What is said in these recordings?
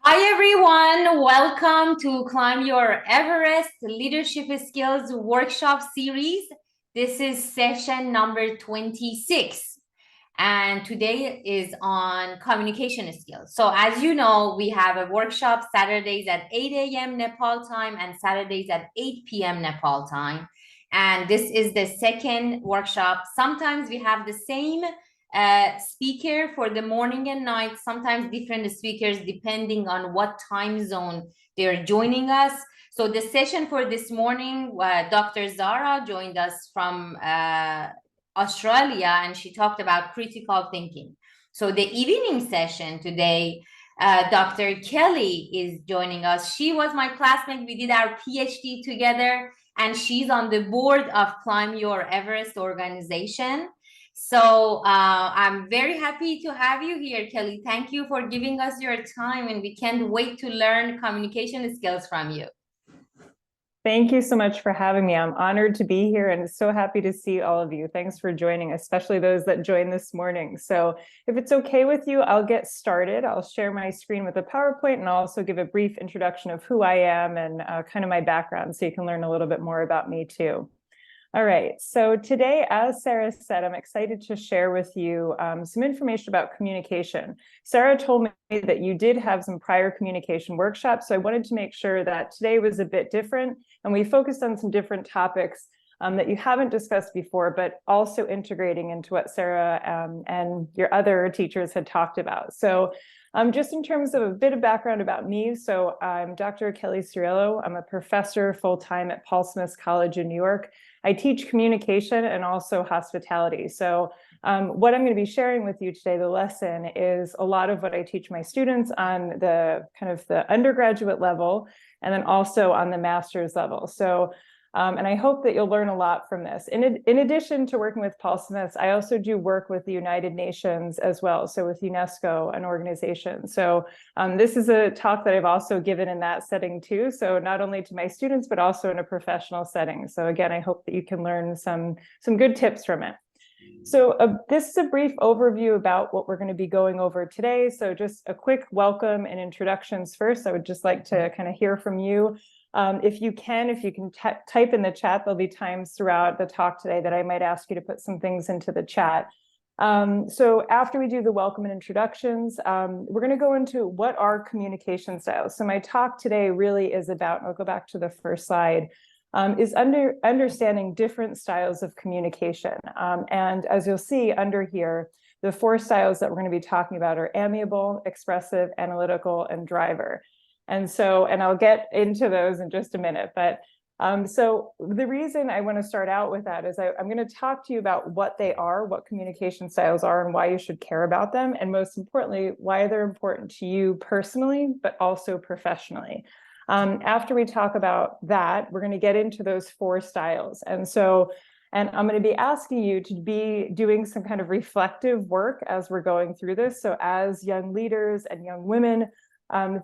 Hi, everyone. Welcome to Climb Your Everest Leadership Skills Workshop Series. This is session number 26. And today is on communication skills. So as you know, we have a workshop Saturdays at 8 a.m. Nepal time and Saturdays at 8 p.m. Nepal time. And this is the second workshop. Sometimes we have the same speaker for the morning and night, sometimes different speakers depending on what time zone they're joining us. So the session for this morning, Dr. Zara joined us from Australia, and she talked about critical thinking. So the evening session today, Dr. Kelly is joining us. She was my classmate. We did our PhD together, and she's on the board of Climb Your Everest organization. So I'm very happy to have you here, Kelly. Thank you for giving us your time, and we can't wait to learn communication skills from you. Thank you so much for having me. I'm honored to be here and so happy to see all of you. Thanks for joining, especially those that joined this morning. So if it's okay with you, I'll get started. I'll share my screen with a PowerPoint and I'll also give a brief introduction of who I am and kind of my background so you can learn a little bit more about me too. All right, so today, as Sarah said, I'm excited to share with you some information about communication. Sarah told me that you did have some prior communication workshops, so I wanted to make sure that today was a bit different, and we focused on some different topics that you haven't discussed before, but also integrating into what Sarah and your other teachers had talked about. So just in terms of a bit of background about me, so I'm Dr. Kelly Cirillo. I'm a professor full-time at Paul Smith College in New York. I teach communication and also hospitality. So what I'm going to be sharing with you today, the lesson, is a lot of what I teach my students on the kind of the undergraduate level and then also on the master's level. So and I hope that you'll learn a lot from this. In addition to working with Paul Smith, I also do work with the United Nations as well, so with UNESCO, an organization. So this is a talk that I've also given in that setting too, so not only to my students, but also in a professional setting. So again, I hope that you can learn some good tips from it. So this is a brief overview about what we're going to be going over today. So just a quick welcome and introductions first. I would just like to kind of hear from you. If you can type in the chat, there'll be times throughout the talk today that I might ask you to put some things into the chat. So after we do the welcome and introductions, we're going to go into what are communication styles. So my talk today really is about, and I'll go back to the first slide, is understanding different styles of communication. And as you'll see under here, the 4 styles that we're going to be talking about are amiable, expressive, analytical, and driver. And I'll get into those in just a minute. But so the reason I want to start out with that is I'm going to talk to you about what they are, what communication styles are, and why you should care about them. And most importantly, why they're important to you personally, but also professionally. After we talk about that, we're going to get into those 4 styles. And I'm going to be asking you to be doing some kind of reflective work as we're going through this. So as young leaders and young women,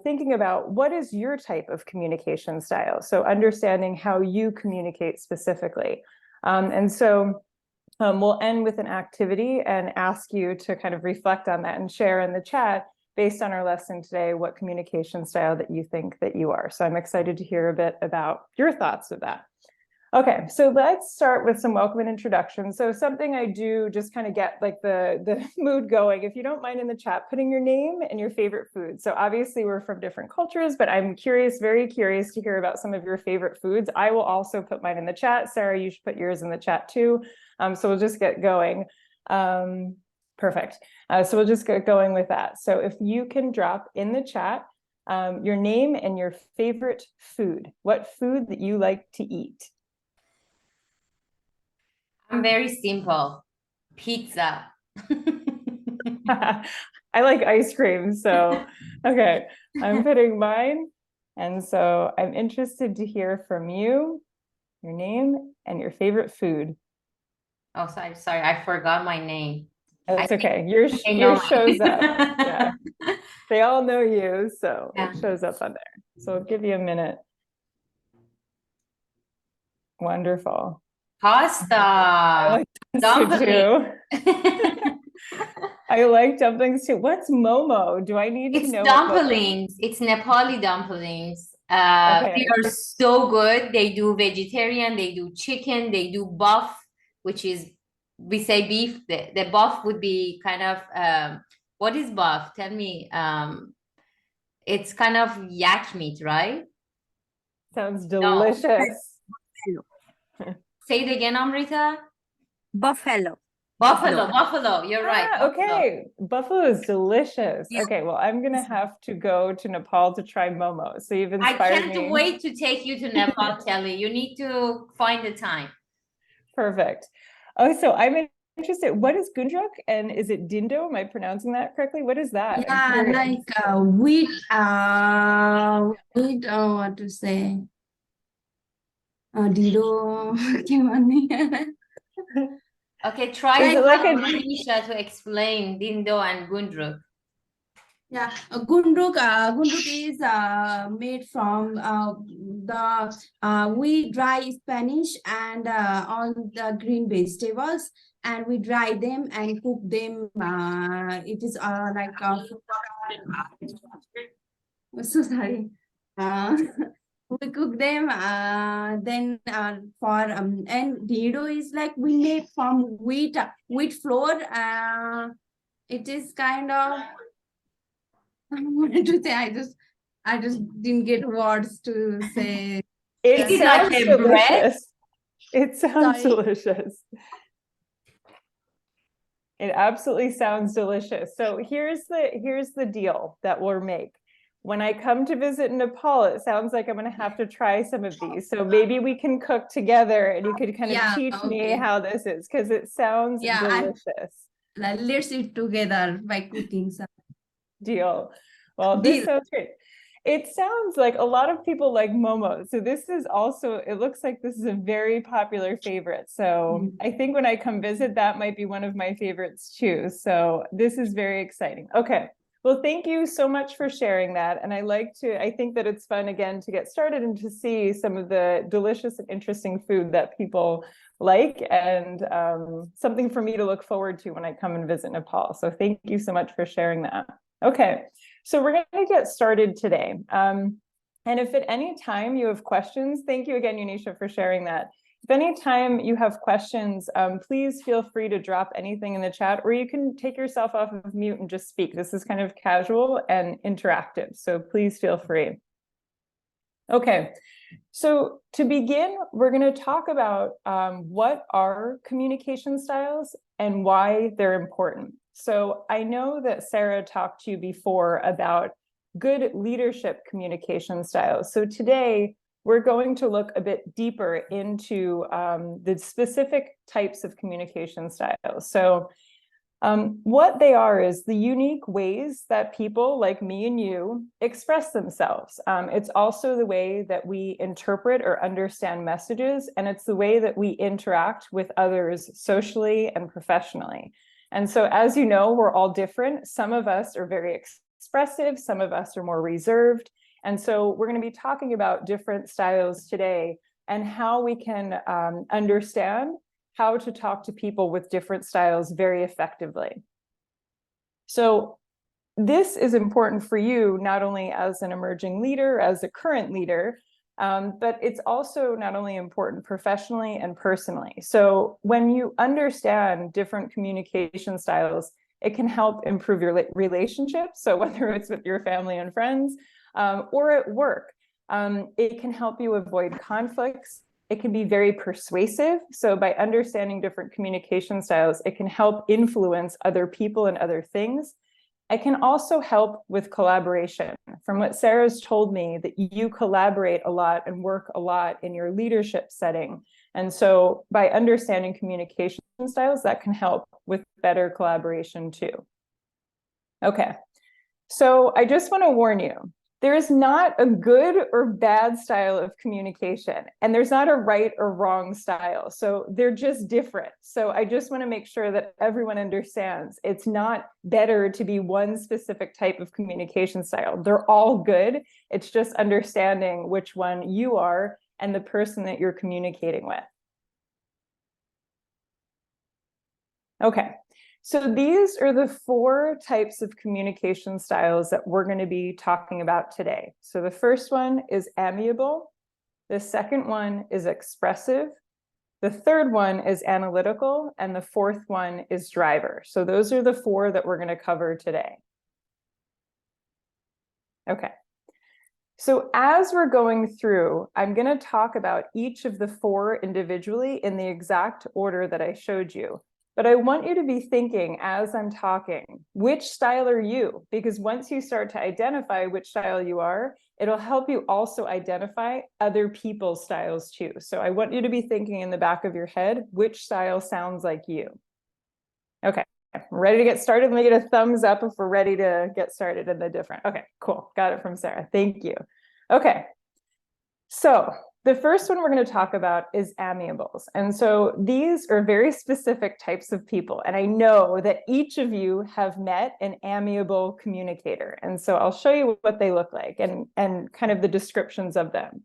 thinking about what is your type of communication style. So understanding how you communicate specifically. We'll end with an activity and ask you to kind of reflect on that and share in the chat based on our lesson today, what communication style that you think that you are. So I'm excited to hear a bit about your thoughts of that. Okay, so let's start with some welcome and introduction. So something I do just kind of get like the mood going, if you don't mind in the chat, putting your name and your favorite food. So obviously we're from different cultures, but I'm curious, very curious to hear about some of your favorite foods. I will also put mine in the chat. Sarah, you should put yours in the chat too. So we'll just get going. Perfect. So we'll just get going with that. So if you can drop in the chat your name and your favorite food, what food that you like to eat. I'm very simple. Pizza. I like ice cream, so okay, I'm putting mine. And so I'm interested to hear from you, your name and your favorite food. Oh, sorry, I forgot my name. That's okay. Yours shows up. Yeah. They all know you, so it shows up on there. So I'll give you a minute. Wonderful. Pasta. I like pasta too. I like dumplings too. What's momo? Do I need to It's know what momo? dumplings. It's Nepali dumplings. They Okay. are so good. They do vegetarian, they do chicken, they do buff, which is, we say beef. The buff would be kind of, what is buff? Tell me. It's kind of yak meat, right? Sounds No. delicious. Say it again, Amrita. Buffalo. Buffalo, buffalo. You're right. Ah, Buffalo. okay. Buffalo is delicious. Yeah. Okay, well, I'm gonna have to go to Nepal to try momo. So you've I inspired can't me. wait to take you to Nepal, Kelly. You need to find the time. Perfect. Oh, so I'm interested. What is gundruk and is it dindo? Am I pronouncing that correctly? What is that? I'm Yeah, curious. like wheat, what to say? Dido, के भन्ने? Okay, try Is to it like get a Manisha to explain Dindo and Gundruk. Yeah, gundruk. Gundruk is made from we dry Spanish and all the green vegetables, and we dry them and cook them. It is like so sorry. Uh, we cook them. Then for and dido is like we made from wheat flour. It is kind of. I wanted to say I just didn't get words to say. it Is it like sounds a bread? delicious. It sounds Sorry. delicious. It absolutely sounds delicious. So here's the deal that we'll make. When I come to visit Nepal, it sounds like I'm going to have to try some of these. So maybe we can cook together and you could kind of Yeah, teach me okay. how this is because it sounds Yeah, delicious. let's eat together by cooking some. Deal. Well, Deal. this sounds great. It sounds like a lot of people like momo. So this is also, it looks like this is a very popular favorite. So I think when I come visit, that might be one of my favorites too. So this is very exciting. Okay. Well, thank you so much for sharing that. And I think that it's fun again to get started and to see some of the delicious and interesting food that people like and something for me to look forward to when I come and visit Nepal. So thank you so much for sharing that. Okay. So we're going to get started today. And if at any time you have questions, thank you again, Unisha, for sharing that. If any time you have questions, please feel free to drop anything in the chat, or you can take yourself off of mute and just speak. This is kind of casual and interactive, so please feel free. Okay, so to begin, we're going to talk about what are communication styles and why they're important. So I know that Sarah talked to you before about good leadership communication styles. So today we're going to look a bit deeper into the specific types of communication styles. So what they are is the unique ways that people like me and you express themselves. It's also the way that we interpret or understand messages, and it's the way that we interact with others socially and professionally. And so, as you know, we're all different. Some of us are very expressive, some of us are more reserved. And so we're going to be talking about different styles today and how we can understand how to talk to people with different styles very effectively. So this is important for you, not only as an emerging leader, as a current leader, but it's also not only important professionally and personally. So when you understand different communication styles, it can help improve your relationships. So whether it's with your family and friends or at work, it can help you avoid conflicts. It can be very persuasive. So by understanding different communication styles, it can help influence other people and other things. It can also help with collaboration. From what Sarah's told me, that you collaborate a lot and work a lot in your leadership setting. And so by understanding communication styles, that can help with better collaboration too. Okay, so I just want to warn you, there is not a good or bad style of communication, and there's not a right or wrong style. So they're just different. So I just want to make sure that everyone understands it's not better to be one specific type of communication style. They're all good. It's just understanding which one you are and the person that you're communicating with. Okay. So these are the 4 types of communication styles that we're going to be talking about today. So the first one is amiable. The second one is expressive. The third one is analytical, and the fourth one is driver. So those are the 4 that we're going to cover today. Okay. So as we're going through, I'm going to talk about each of the 4 individually in the exact order that I showed you. But I want you to be thinking as I'm talking, which style are you? Because once you start to identify which style you are, it'll help you also identify other people's styles too. So I want you to be thinking in the back of your head, which style sounds like you? Okay, ready to get started? Let me get a thumbs up if we're ready to get started in the different. Okay, cool. Got it from Sarah. Thank you. Okay, so the first one we're going to talk about is amiables. And so these are very specific types of people. And I know that each of you have met an amiable communicator. And so I'll show you what they look like and kind of the descriptions of them.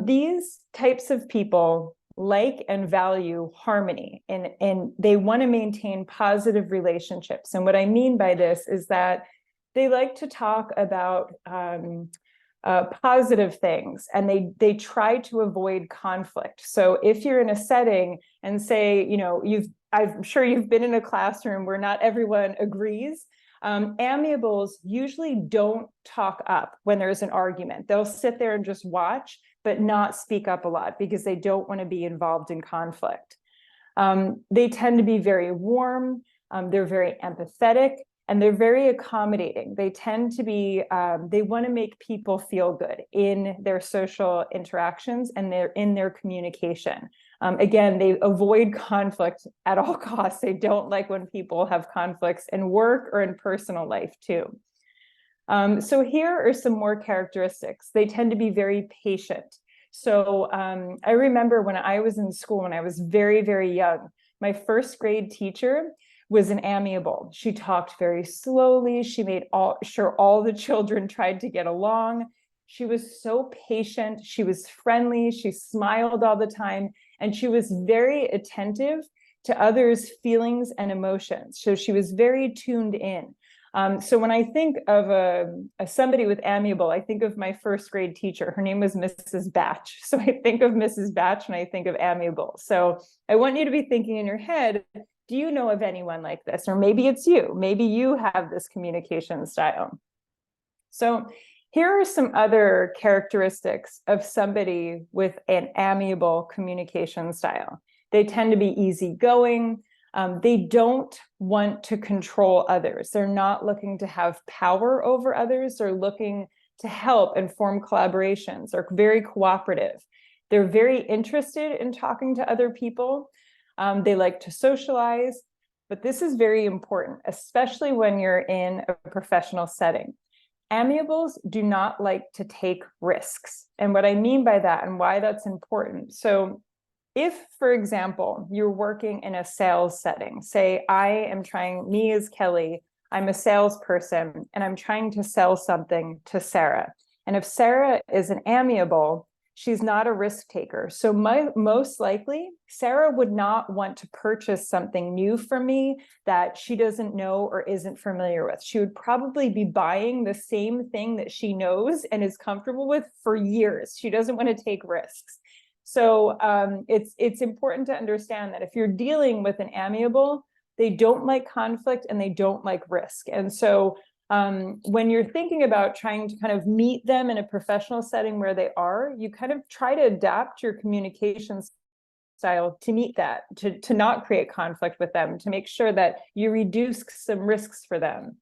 These types of people like and value harmony, and they want to maintain positive relationships. And what I mean by this is that they like to talk about positive things, and they try to avoid conflict. So if you're in a setting and say, you know, I'm sure you've been in a classroom where not everyone agrees, amiables usually don't talk up when there's an argument. They'll sit there and just watch, but not speak up a lot because they don't want to be involved in conflict. They tend to be very warm, they're very empathetic, and they're very accommodating. They tend to be, they want to make people feel good in their social interactions and in their communication. Again, they avoid conflict at all costs. They don't like when people have conflicts in work or in personal life too. So here are some more characteristics. They tend to be very patient. So I remember when I was in school, when I was very, very young, my first grade teacher was an amiable. She talked very slowly. She made sure all the children tried to get along. She was so patient. She was friendly. She smiled all the time. And she was very attentive to others' feelings and emotions. So she was very tuned in. So when I think of somebody with amiable, I think of my first grade teacher. Her name was Mrs. Batch. So I think of Mrs. Batch when I think of amiable. So I want you to be thinking in your head, do you know of anyone like this? Or maybe it's you. Maybe you have this communication style. So here are some other characteristics of somebody with an amiable communication style. They tend to be easygoing. They don't want to control others. They're not looking to have power over others. They're looking to help and form collaborations. They're very cooperative. They're very interested in talking to other people. They like to socialize, but this is very important, especially when you're in a professional setting. Amiables do not like to take risks. And what I mean by that and why that's important. So if, for example, you're working in a sales setting, say me as Kelly, I'm a salesperson and I'm trying to sell something to Sarah. And if Sarah is an amiable, she's not a risk taker. So most likely, Sarah would not want to purchase something new from me that she doesn't know or isn't familiar with. She would probably be buying the same thing that she knows and is comfortable with for years. She doesn't want to take risks. So it's important to understand that if you're dealing with an amiable, they don't like conflict and they don't like risk. And so when you're thinking about trying to kind of meet them in a professional setting where they are, you kind of try to adapt your communication style to meet that, to not create conflict with them, to make sure that you reduce some risks for them.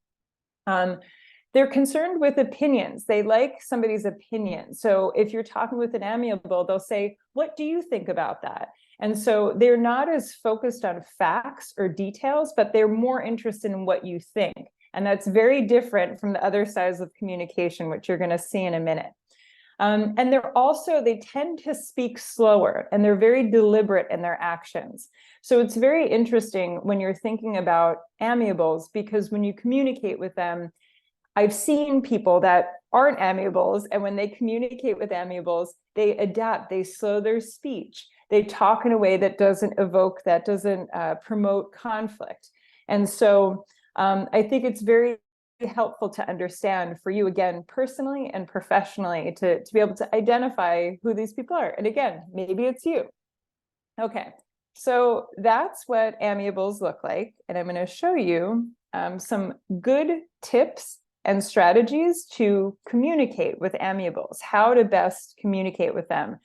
They're concerned with opinions. They like somebody's opinion. So if you're talking with an amiable, they'll say, what do you think about that? And so they're not as focused on facts or details, but they're more interested in what you think. And that's very different from the other sides of communication, which you're going to see in a minute. And they tend to speak slower and they're very deliberate in their actions. So it's very interesting when you're thinking about amiables, because when you communicate with them, I've seen people that aren't amiables, and when they communicate with amiables, they adapt, they slow their speech, they talk in a way that doesn't promote conflict. And so I think it's very helpful to understand for you, again, personally and professionally, to be able to identify who these people are. And again, maybe it's you. Okay, so that's what amiables look like. And I'm going to show you some good tips and strategies to communicate with amiables, how to best communicate with them.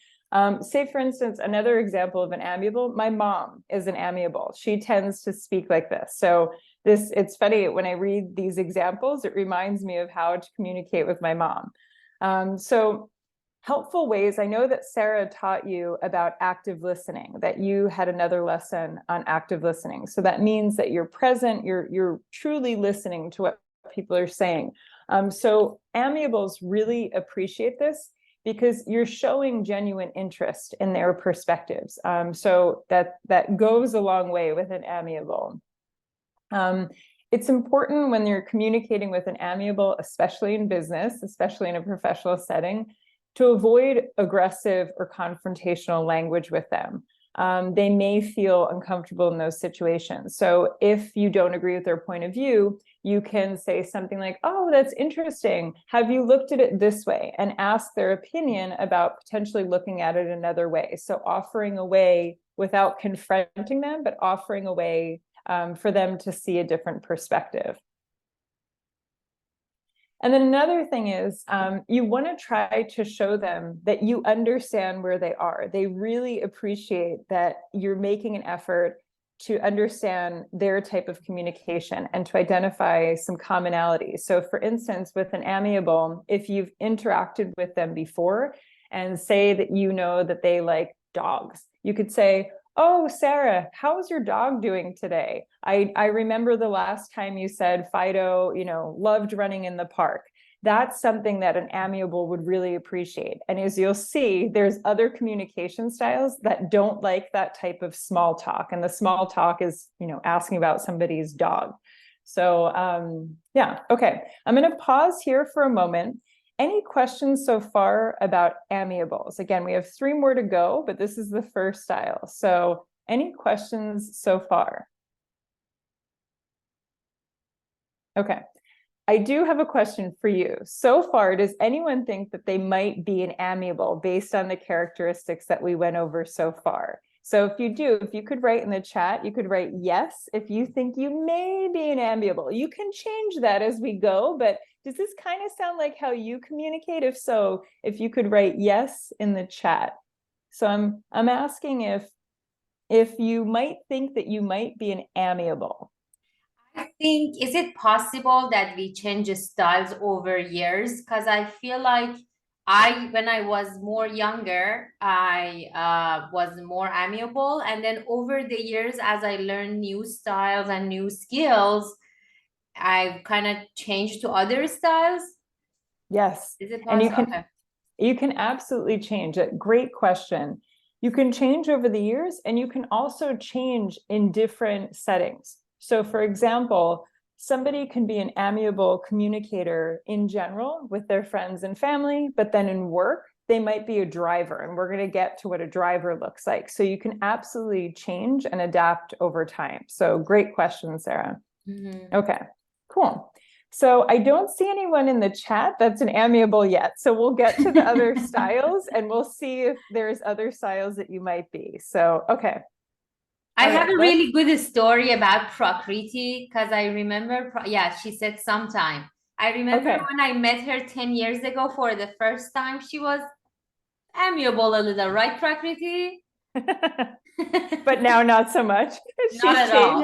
Say, for instance, another example of an amiable, my mom is an amiable. She tends to speak like this. So it's funny, when I read these examples, it reminds me of how to communicate with my mom. So helpful ways, I know that Sarah taught you about active listening, that you had another lesson on active listening. So that means that you're present, you're truly listening to what people are saying. So amiables really appreciate this because you're showing genuine interest in their perspectives. So that goes a long way with an amiable. It's important when you're communicating with an amiable, especially in business, especially in a professional setting, to avoid aggressive or confrontational language with them. They may feel uncomfortable in those situations. So if you don't agree with their point of view, you can say something like, oh, that's interesting. Have you looked at it this way? And ask their opinion about potentially looking at it another way. So offering a way without confronting them, but offering a way for them to see a different perspective. And then another thing is you want to try to show them that you understand where they are. They really appreciate that you're making an effort to understand their type of communication and to identify some commonalities. So for instance, with an amiable, if you've interacted with them before and say that you know that they like dogs, you could say, oh, Sarah, how's your dog doing today? I remember the last time you said Fido, loved running in the park. That's something that an amiable would really appreciate. And as you'll see, there's other communication styles that don't like that type of small talk. And the small talk is, asking about somebody's dog. So yeah, okay. I'm going to pause here for a moment. Any questions so far about amiables? Again, we have 3 more to go, but this is the first style. So any questions so far? Okay. I do have a question for you. So far, does anyone think that they might be an amiable based on the characteristics that we went over so far? So if you do, if you could write in the chat, you could write yes if you think you may be an amiable. You can change that as we go, but does this kind of sound like how you communicate? If so, if you could write yes in the chat. So I'm asking if you might think that you might be an amiable. I think, is it possible that we change styles over years? Because I feel like when I was more younger, I was more amiable. And then over the years, as I learned new styles and new skills, I've kind of changed to other styles. Yes. Is it And possible? you can absolutely change it. Great question. You can change over the years, and you can also change in different settings. So for example, somebody can be an amiable communicator in general with their friends and family, but then in work, they might be a driver, and we're going to get to what a driver looks like. So you can absolutely change and adapt over time. So great question, Sarah. Mm-hmm. Okay, cool. So I don't see anyone in the chat that's an amiable yet. So we'll get to the other styles and we'll see if there's other styles that you might be. So, okay. I have a really good story about Prakriti because I remember, she said sometime. I remember when I met her 10 years ago for the first time, she was amiable a little, right, Prakriti? But now not so much. Not at all.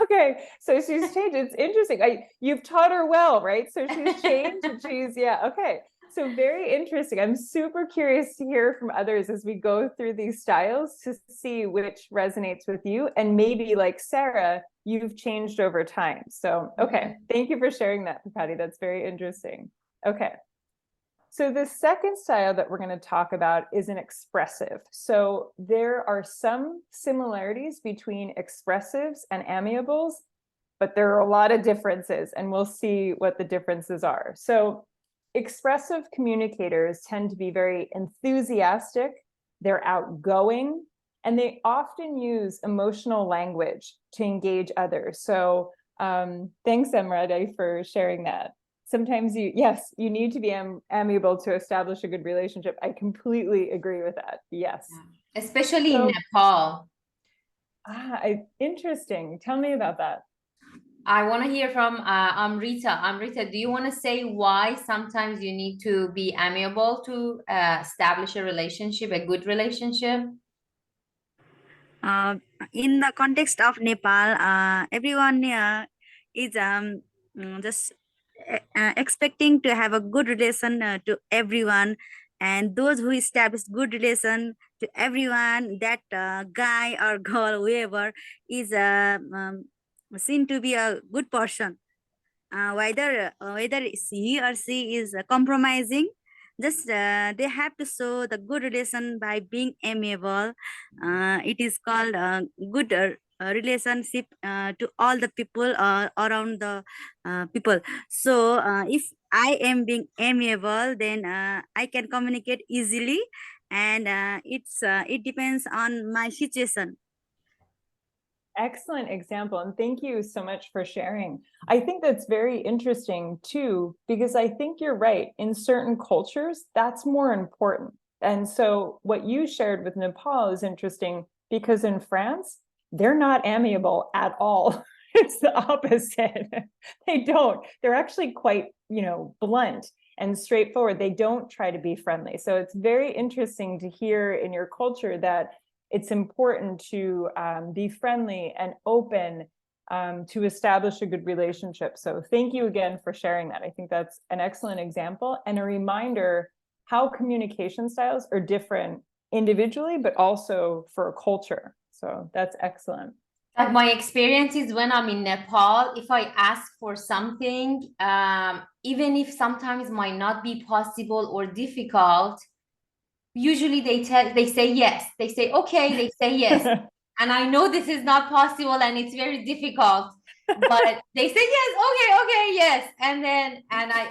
Okay, so she's changed. It's interesting. You've taught her well, right? So she's changed. Okay. So very interesting. I'm super curious to hear from others as we go through these styles to see which resonates with you. And maybe like Sarah, you've changed over time. So, okay. Thank you for sharing that, Patty. That's very interesting. Okay. So the second style that we're going to talk about is an expressive. So there are some similarities between expressives and amiables, but there are a lot of differences, and we'll see what the differences are. So expressive communicators tend to be very enthusiastic. They're outgoing. And they often use emotional language to engage others. So thanks, Emrade, for sharing that. Sometimes yes, you need to be amiable to establish a good relationship. I completely agree with that. Yes. Yeah. Especially in Nepal. Interesting. Tell me about that. I want to hear from Amrita. Amrita, do you want to say why sometimes you need to be amiable to establish a relationship, a good relationship? In the context of Nepal, everyone is just expecting to have a good relation to everyone, and those who establish good relation to everyone, that guy or girl, whoever, is seen to be a good person. Whether he or she is compromising, just they have to show the good relation by being amiable. It is called good relationship to all the people around the people. So if I am being amiable, then I can communicate easily, and it depends on my situation. Excellent example. And thank you so much for sharing. I think that's very interesting too, because I think you're right. In certain cultures, that's more important. And so what you shared with Nepal is interesting because in France, they're not amiable at all. It's the opposite. They don't. They're actually quite, blunt and straightforward. They don't try to be friendly. So it's very interesting to hear in your culture that it's important to be friendly and open to establish a good relationship. So thank you again for sharing that. I think that's an excellent example and a reminder how communication styles are different individually, but also for a culture. So that's excellent. Like my experience is when I'm in Nepal, if I ask for something, even if sometimes might not be possible or difficult, usually they say yes. They say okay, they say yes. And I know this is not possible and it's very difficult, but they say yes, okay, yes. And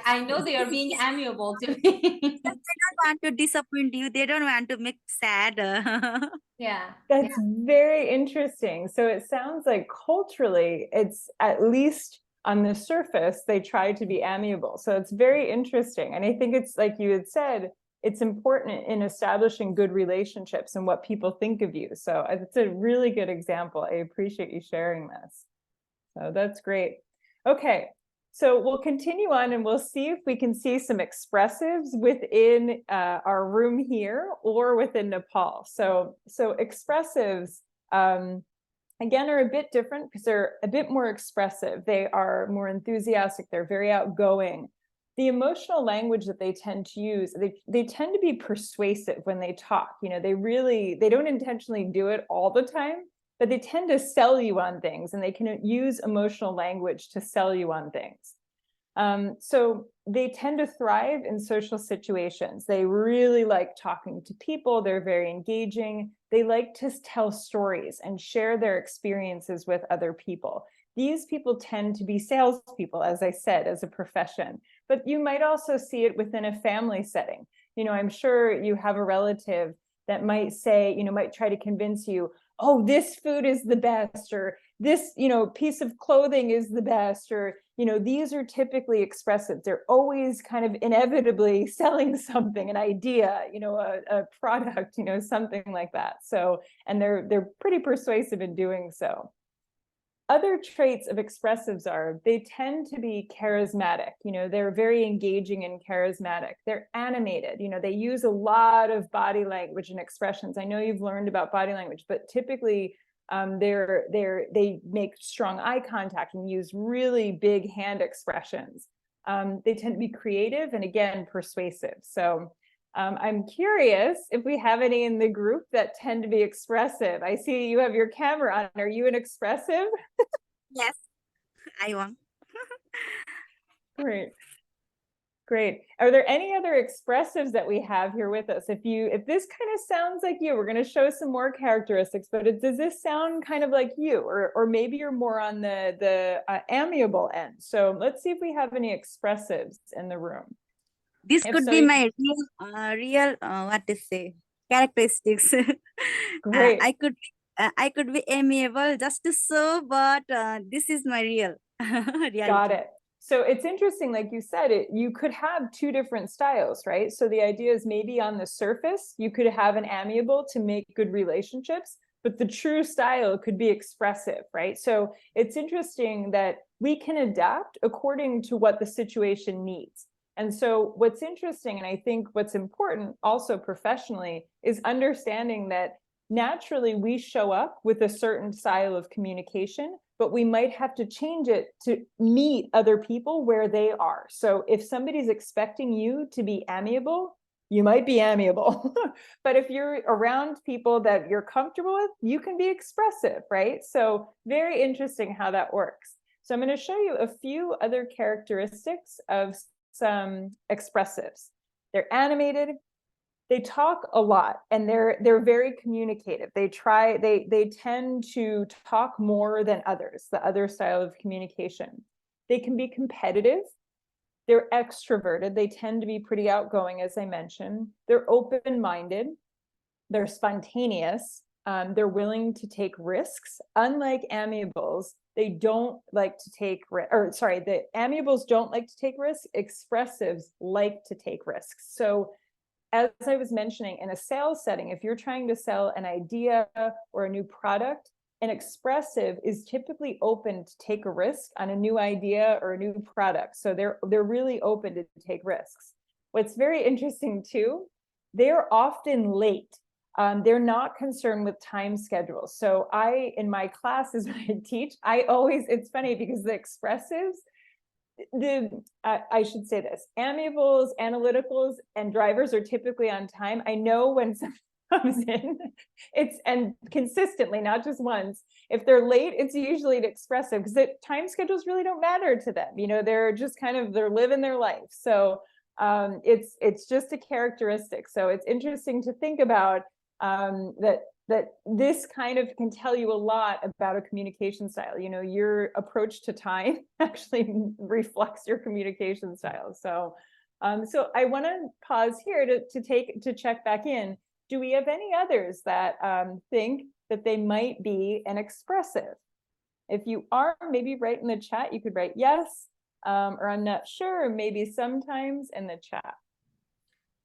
I know they are being amiable to me. They don't want to disappoint you. They don't want to make sad. Yeah. That's very interesting. So it sounds like culturally, it's at least on the surface, they try to be amiable. So it's very interesting. And I think it's like you had said, it's important in establishing good relationships and what people think of you. So it's a really good example. I appreciate you sharing this. So that's great. Okay, so we'll continue on and we'll see if we can see some expressives within our room here or within Nepal. So expressives, again, are a bit different because they're a bit more expressive. They are more enthusiastic. They're very outgoing. The emotional language that they tend to use, they tend to be persuasive when they talk. They don't intentionally do it all the time, but they tend to sell you on things and they can use emotional language to sell you on things. So they tend to thrive in social situations. They really like talking to people. They're very engaging. They like to tell stories and share their experiences with other people. These people tend to be salespeople, as I said, as a profession, but you might also see it within a family setting. I'm sure you have a relative that might say, might try to convince you, oh, this food is the best, or this, piece of clothing is the best, or, these are typically expressive. They're always kind of inevitably selling something, an idea, a product, something like that. So, and they're pretty persuasive in doing so. Other traits of expressives are they tend to be charismatic. They're very engaging and charismatic. They're animated. They use a lot of body language and expressions. I know you've learned about body language, but typically they make strong eye contact and use really big hand expressions. They tend to be creative and, again, persuasive. So I'm curious if we have any in the group that tend to be expressive. I see you have your camera on. Are you an expressive? Yes, I am. Great. Are there any other expressives that we have here with us? If this kind of sounds like you, we're going to show some more characteristics, but does this sound kind of like you? Or maybe you're more on the amiable end. So let's see if we have any expressives in the room. This could be my real, what to say, characteristics. Great. I could be amiable just to show, but this is my real reality. Got it. So it's interesting, like you said, you could have two different styles, right? So the idea is maybe on the surface, you could have an amiable to make good relationships, but the true style could be expressive, right? So it's interesting that we can adapt according to what the situation needs. And so what's interesting, and I think what's important also professionally, is understanding that naturally we show up with a certain style of communication, but we might have to change it to meet other people where they are. So if somebody's expecting you to be amiable, you might be amiable. But if you're around people that you're comfortable with, you can be expressive, right? So very interesting how that works. So I'm going to show you a few other characteristics of some expressives. They're animated, they talk a lot, and they're very communicative. They tend to talk more than others, the other style of communication. They can be competitive. They're extroverted. They tend to be pretty outgoing, as I mentioned. They're open-minded. They're spontaneous. They're willing to take risks. Unlike amiables, they don't like to take the amiables don't like to take risks. Expressives like to take risks. So as I was mentioning, in a sales setting, if you're trying to sell an idea or a new product, an expressive is typically open to take a risk on a new idea or a new product. So they're really open to take risks. What's very interesting too, they're often late. They're not concerned with time schedules. So in my classes when I teach, it's funny because the expressives, I should say this, amiables, analyticals, and drivers are typically on time. I know when someone comes in, and consistently, not just once. If they're late, it's usually expressive because the time schedules really don't matter to them. They're just they're living their life. So it's just a characteristic. So it's interesting to think about that this kind of can tell you a lot about a communication style. Your approach to time actually reflects your communication style. So I want to pause here to check back in. Do we have any others that think that they might be an expressive? If you are, maybe write in the chat. You could write yes, or I'm not sure, maybe sometimes in the chat.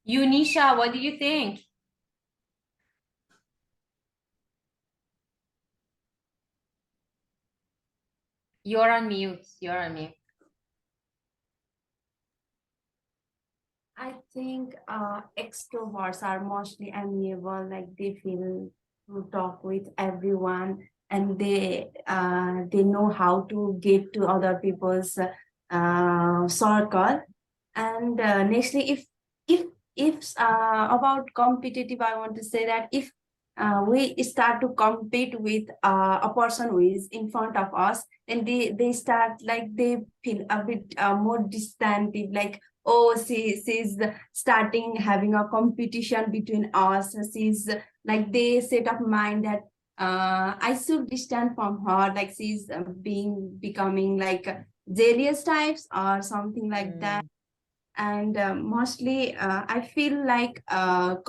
Nisha, what do you think? You're on mute. I think extroverts are mostly amiable, like they feel to talk with everyone, and they know how to get to other people's circle. And nextly, if about competitive, I want to say that if we start to compete with a person who is in front of us, then they start like they feel a bit more distant, like, oh, she's starting having a competition between us. She's like, they set up mind that I should distance from her, like she's becoming like jealous types or something like that. And mostly I feel like the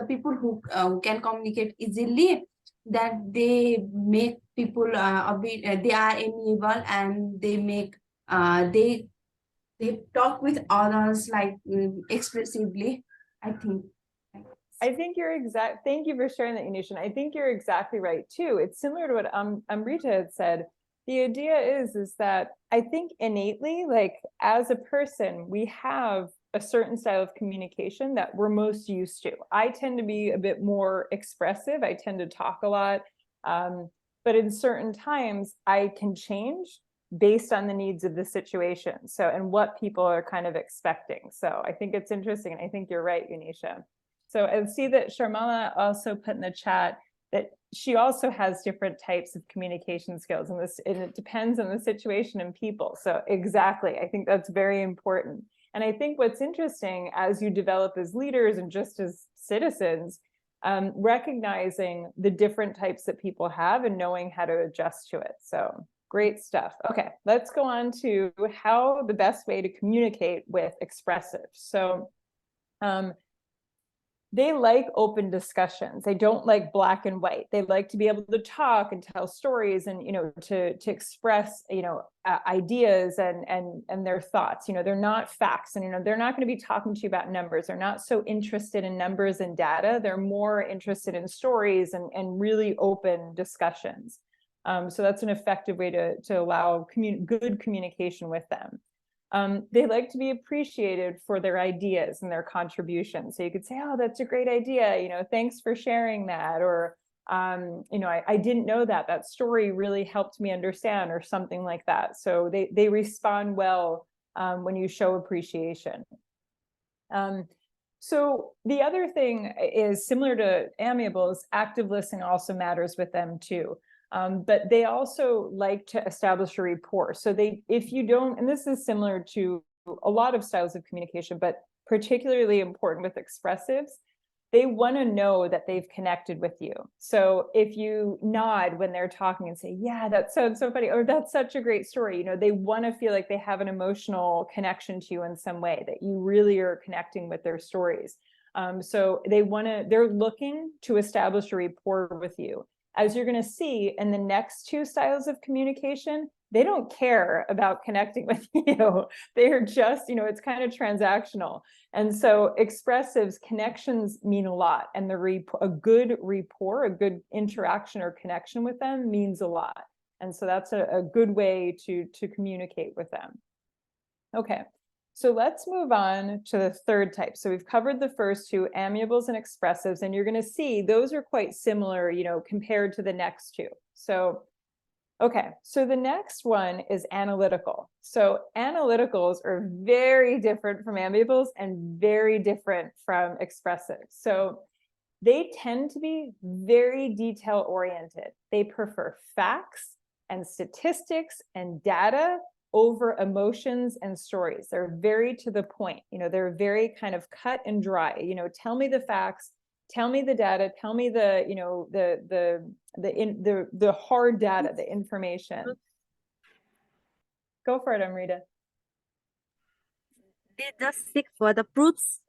people who can communicate easily, that they make people a bit they are amiable, and they make they talk with others like expressively, I think. Thank you for sharing that, Yanisha. I think you're exactly right too. It's similar to what Amrita had said. The idea is that I think innately, like as a person, we have a certain style of communication that we're most used to. I tend to be a bit more expressive. I tend to talk a lot. But in certain times, I can change based on the needs of the situation. So, and what people are kind of expecting. So I think it's interesting. And I think you're right, Yanisha. So I see that Sharmala also put in the chat that she also has different types of communication skills, and it depends on the situation and people. So exactly, I think that's very important. And I think what's interesting as you develop as leaders and just as citizens, recognizing the different types that people have and knowing how to adjust to it. So great stuff. Okay, let's go on to how the best way to communicate with expressive. So they like open discussions. They don't like black and white. They like to be able to talk and tell stories and, to express, ideas and their thoughts. They're not facts, and, they're not going to be talking to you about numbers. They're not so interested in numbers and data. They're more interested in stories and really open discussions. So that's an effective way to allow good communication with them. They like to be appreciated for their ideas and their contributions. So you could say, oh, that's a great idea. Thanks for sharing that. Or, I didn't know that story really helped me understand, or something like that. So they respond well when you show appreciation. So the other thing is similar to amiables, active listening also matters with them too. But they also like to establish a rapport. So if you don't, and this is similar to a lot of styles of communication, but particularly important with expressives, they want to know that they've connected with you. So if you nod when they're talking and say, yeah, that sounds so funny, or that's such a great story, they want to feel like they have an emotional connection to you in some way, that you really are connecting with their stories. So they're looking to establish a rapport with you. As you're going to see in the next two styles of communication, they don't care about connecting with you. They're just, it's kind of transactional. And so expressives, connections mean a lot. And a good rapport, a good interaction or connection with them means a lot. And so that's a good way to communicate with them. Okay. So let's move on to the third type. So we've covered the first two, amiables and expressives, and you're going to see those are quite similar, compared to the next two. So, okay, so the next one is analytical. So analyticals are very different from amiables and very different from expressives. So they tend to be very detail oriented. They prefer facts and statistics and data over emotions and stories. They're very to the point. They're very kind of cut and dry. Tell me the facts, tell me the data, tell me the hard data, the information. Go for it, Amrita. They just seek for the proofs.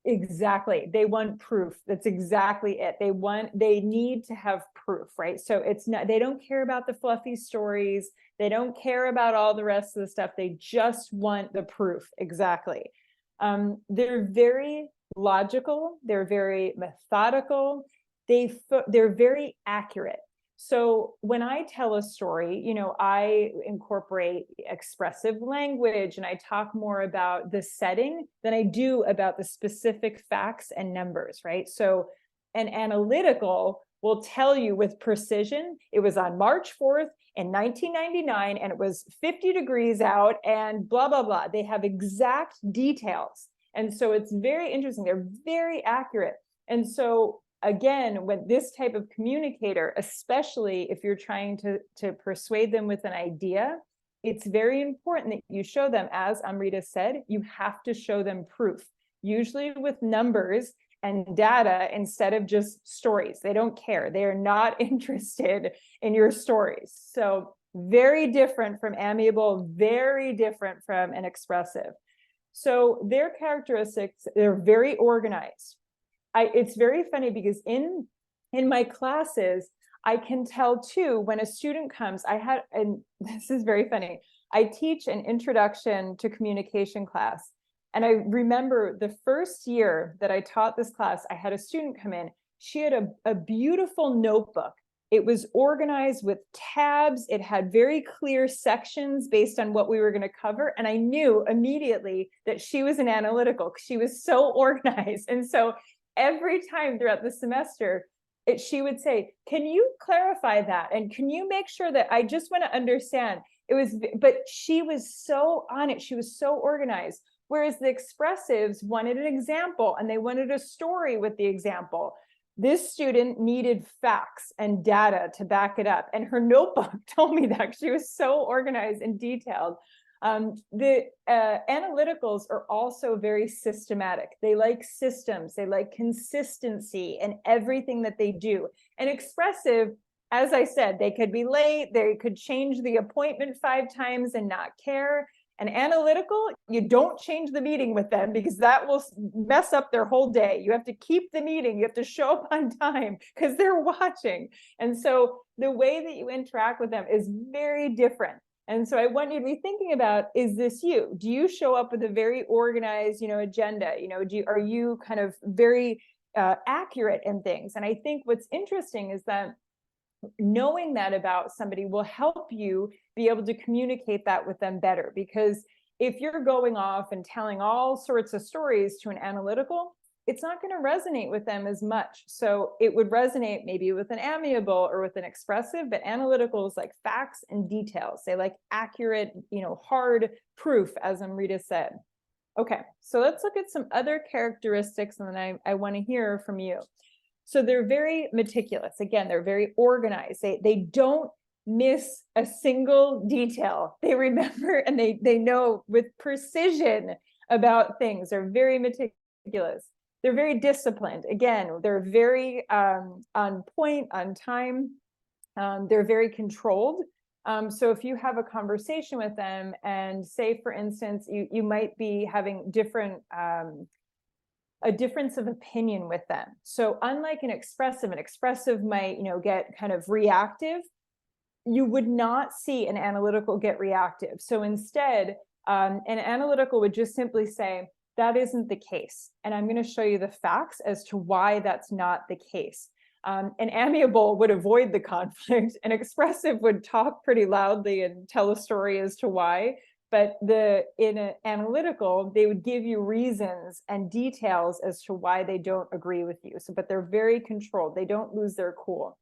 Exactly. They want proof. That's exactly it. They need to have proof, right? So it's not, they don't care about the fluffy stories. They don't care about all the rest of the stuff. They just want the proof. Exactly. They're very logical. They're very methodical. They're very accurate. So when I tell a story, I incorporate expressive language and I talk more about the setting than I do about the specific facts and numbers, right? So an analytical will tell you with precision, it was on March 4th in 1999 and it was 50 degrees out and blah, blah, blah. They have exact details. And so it's very interesting. They're very accurate. And so again, when this type of communicator, especially if you're trying to persuade them with an idea, it's very important that you show them, as Amrita said, you have to show them proof, usually with numbers and data instead of just stories. They don't care. They are not interested in your stories. So very different from amiable, very different from an expressive. So their characteristics, they're very organized. It's very funny because in my classes, I can tell too, when a student comes, and this is very funny, I teach an introduction to communication class. And I remember the first year that I taught this class, I had a student come in. She had a beautiful notebook. It was organized with tabs. It had very clear sections based on what we were going to cover. And I knew immediately that she was an analytical because she was so organized. And so every time throughout the semester, she would say, can you clarify that? And can you make sure that I just want to understand? But she was so on it. She was so organized. Whereas the expressives wanted an example and they wanted a story with the example. This student needed facts and data to back it up. And her notebook told me that she was so organized and detailed. The analyticals are also very systematic. They like systems, they like consistency in everything that they do. And expressive, as I said, they could be late, they could change the appointment 5 times and not care. An analytical, you don't change the meeting with them because that will mess up their whole day. You have to keep the meeting. You have to show up on time because they're watching. And so the way that you interact with them is very different. And so I want you to be thinking about, is this you? Do you show up with a very organized, agenda? Are you kind of very accurate in things? And I think what's interesting is that knowing that about somebody will help you be able to communicate that with them better. Because if you're going off and telling all sorts of stories to an analytical, it's not going to resonate with them as much. So it would resonate maybe with an amiable or with an expressive, but analytical is like facts and details. They like accurate, hard proof, as Amrita said. Okay, so let's look at some other characteristics, and then I want to hear from you. So they're very meticulous. Again, they're very organized. They don't miss a single detail. They remember and they know with precision about things. They're very meticulous. They're very disciplined. Again, they're very on point, on time. They're very controlled. So if you have a conversation with them and say, for instance, you might be having a difference of opinion with them. So unlike an expressive might, get kind of reactive. You would not see an analytical get reactive. So instead, an analytical would just simply say, that isn't the case. And I'm going to show you the facts as to why that's not the case. An amiable would avoid the conflict. An expressive would talk pretty loudly and tell a story as to why. But in an analytical, they would give you reasons and details as to why they don't agree with you. So, but they're very controlled. They don't lose their cool.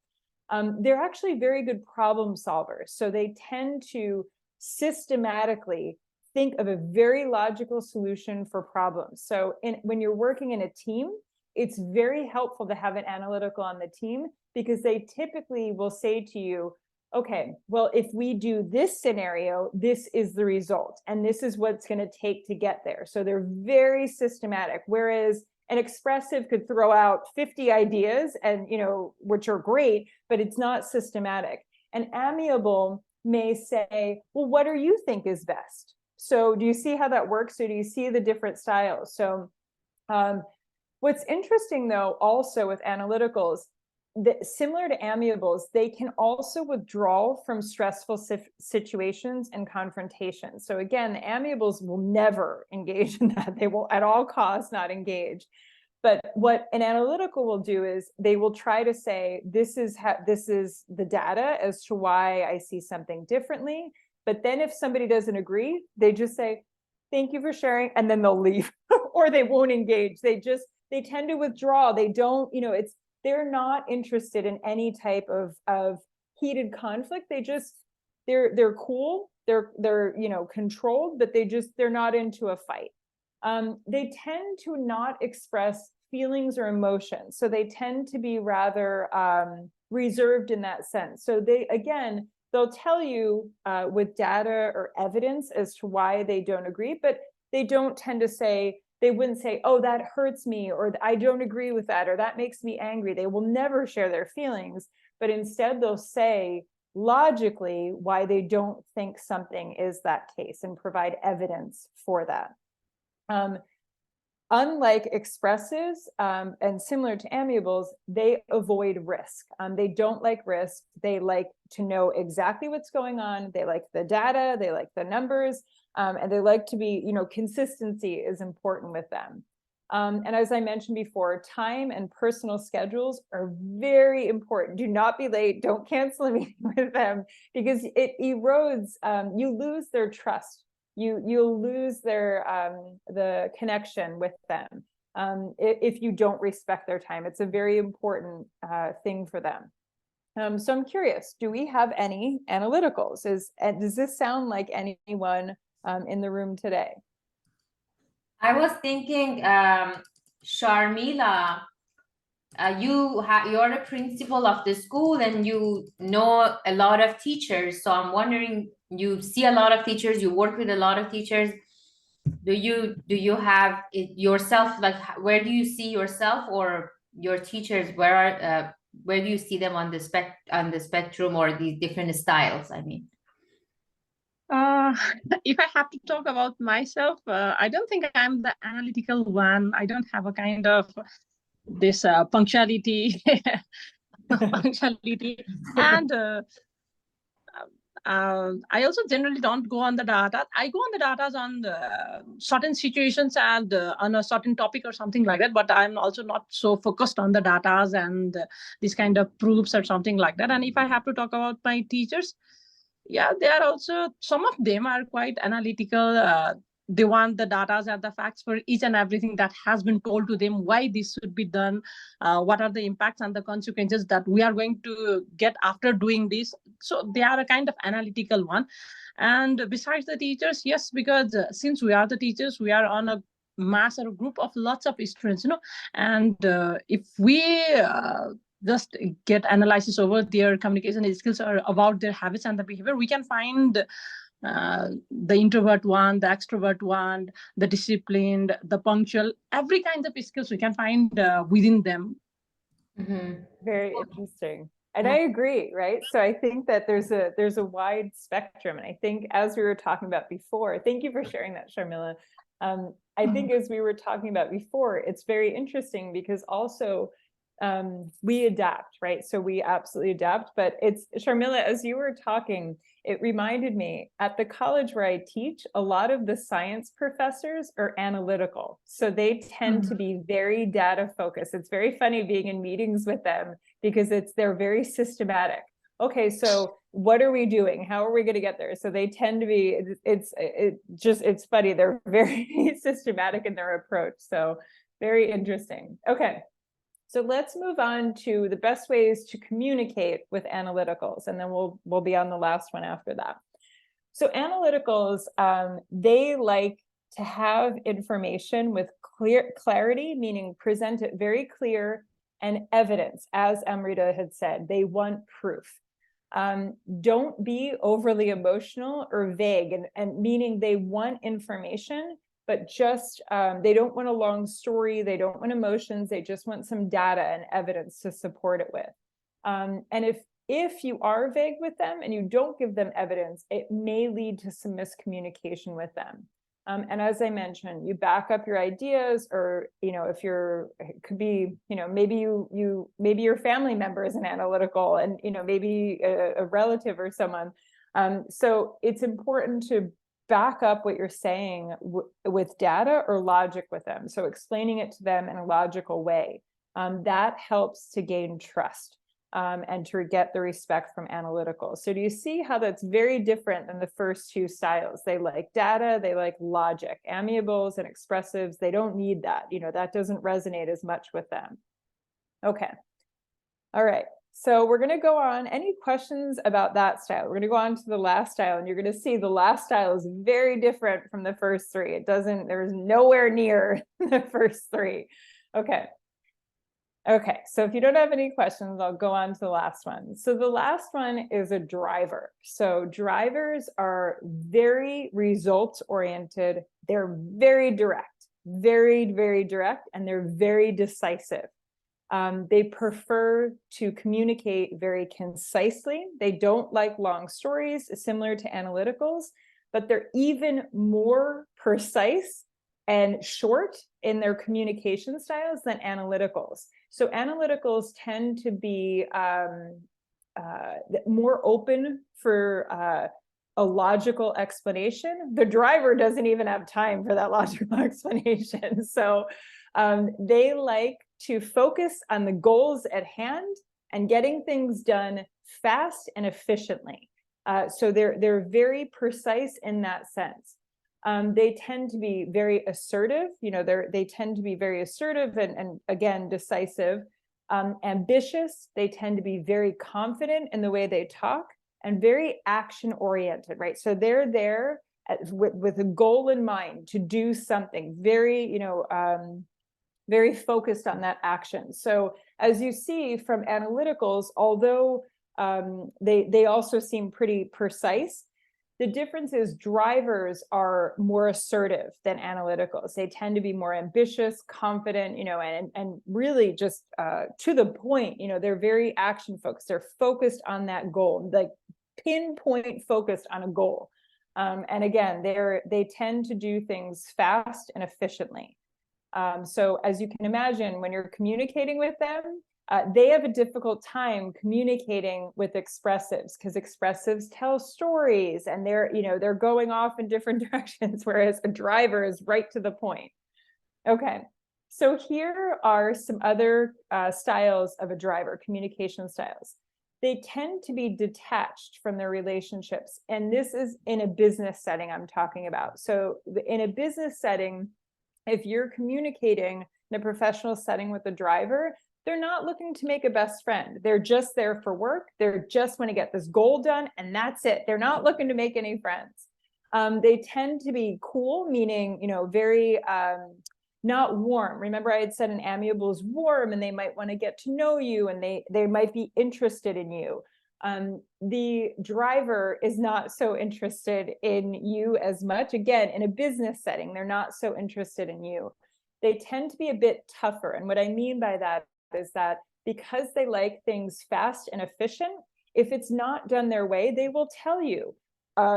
They're actually very good problem solvers. So they tend to systematically think of a very logical solution for problems. So when you're working in a team, it's very helpful to have an analytical on the team because they typically will say to you, okay, well, if we do this scenario, this is the result, and this is what's going to take to get there. So they're very systematic, whereas an expressive could throw out 50 ideas and, which are great, but it's not systematic. An amiable may say, well, what do you think is best? So do you see how that works? So do you see the different styles? So what's interesting, though, also with analyticals, that similar to amiables, they can also withdraw from stressful situations and confrontations. So again, the amiables will never engage in that. They will at all costs not engage. But what an analytical will do is they will try to say, this is the data as to why I see something differently. But then if somebody doesn't agree, they just say, thank you for sharing, and then they'll leave or they won't engage. They tend to withdraw. They don't, they're not interested in any type of heated conflict. They're cool. They're controlled, but they're not into a fight. They tend to not express feelings or emotions. So they tend to be rather reserved in that sense. So they'll tell you with data or evidence as to why they don't agree, but they don't tend to say, they wouldn't say, oh, that hurts me, or I don't agree with that, or that makes me angry. They will never share their feelings, but instead they'll say logically why they don't think something is that case and provide evidence for that. Unlike expressives and similar to amiables, they avoid risk. They don't like risk. They like to know exactly what's going on. They like the data. They like the numbers. And they like to be, consistency is important with them. And as I mentioned before, time and personal schedules are very important. Do not be late. Don't cancel a meeting with them because it erodes, you lose their trust. You'll lose the connection with them if you don't respect their time. It's a very important thing for them. So I'm curious, do we have any analyticals? Does this sound like anyone in the room today? I was thinking, Sharmila, you're the principal of the school and you know a lot of teachers. So I'm wondering, you see a lot of teachers, you work with a lot of teachers. Do you have it yourself? Like, where do you see yourself or your teachers? Where do you see them on the spectrum or these different styles? I mean. If I have to talk about myself, I don't think I'm the analytical one. I don't have a kind of this punctuality, punctuality, and I also generally don't go on the data. I go on the data on certain situations and on a certain topic or something like that, but I'm also not so focused on the data and this kind of proofs or something like that. And if I have to talk about my teachers, yeah, they are also, some of them are quite analytical. They want the data and the facts for each and everything that has been told to them, why this should be done, what are the impacts and the consequences that we are going to get after doing this. So they are a kind of analytical one. And besides the teachers, yes, because since we are the teachers, we are on a mass or a group of lots of students, and if we just get analysis over their communication skills or about their habits and the behavior, we can find the introvert one, the extrovert one, the disciplined, the punctual, every kind of skills we can find within them. Very interesting. And I agree, right? So I think that there's a wide spectrum. And I think as we were talking about before, thank you for sharing that, Sharmila. I think as we were talking about before, it's very interesting because also we adapt, right? So we absolutely adapt, but it's, Sharmila, as you were talking, it reminded me at the college where I teach, a lot of the science professors are analytical. So they tend to be very data focused. It's very funny being in meetings with them because they're very systematic. Okay, so what are we doing? How are we going to get there? So they tend to be, it's funny. They're very systematic in their approach. So very interesting. Okay. So let's move on to the best ways to communicate with analyticals, and then we'll be on the last one after that. So analyticals, they like to have information with clarity, meaning present it very clear, and evidence, as Amrita had said. They want proof. Don't be overly emotional or vague, and meaning they want information, but just they don't want a long story, they don't want emotions, they just want some data and evidence to support it with. And if you are vague with them and you don't give them evidence, it may lead to some miscommunication with them. And as I mentioned, you back up your ideas, or if it could be, maybe your family member is an analytical, and maybe a relative or someone. So it's important to back up what you're saying with data or logic with them. So explaining it to them in a logical way, that helps to gain trust and to get the respect from analytical. So do you see how that's very different than the first two styles? They like data, they like logic. Amiables and expressives, they don't need that. That doesn't resonate as much with them. Okay. All right. So we're going to go on. Any questions about that style? We're going to go on to the last style, and you're going to see the last style is very different from the first three. There's nowhere near the first three. Okay. Okay. So if you don't have any questions, I'll go on to the last one. So the last one is a driver. So drivers are very results oriented. They're very direct, very, very direct, and they're very decisive. They prefer to communicate very concisely. They don't like long stories, similar to analyticals, but they're even more precise and short in their communication styles than analyticals. So analyticals tend to be more open for a logical explanation. The driver doesn't even have time for that logical explanation. So they like to focus on the goals at hand and getting things done fast and efficiently. So they're very precise in that sense. They tend to be very assertive. They tend to be very assertive and again, decisive. Ambitious. They tend to be very confident in the way they talk and very action oriented, right? So they're there with a goal in mind to do something very, very focused on that action. So as you see from analyticals, although they also seem pretty precise, the difference is drivers are more assertive than analyticals. They tend to be more ambitious, confident, and really just to the point, they're very action focused. They're focused on that goal, like pinpoint focused on a goal. And again, they tend to do things fast and efficiently. So as you can imagine, when you're communicating with them, they have a difficult time communicating with expressives, because expressives tell stories and they're going off in different directions, whereas a driver is right to the point. Okay, so here are some other styles of a driver, communication styles. They tend to be detached from their relationships, and this is in a business setting I'm talking about. So in a business setting, if you're communicating in a professional setting with a driver, they're not looking to make a best friend. They're just there for work. They're just want to get this goal done, and that's it. They're not looking to make any friends. They tend to be cool, meaning, very not warm. Remember, I had said an amiable is warm, and they might want to get to know you, and they might be interested in you. The driver is not so interested in you as much. Again, in a business setting, they're not so interested in you. They tend to be a bit tougher. And what I mean by that is that because they like things fast and efficient, if it's not done their way, they will tell you,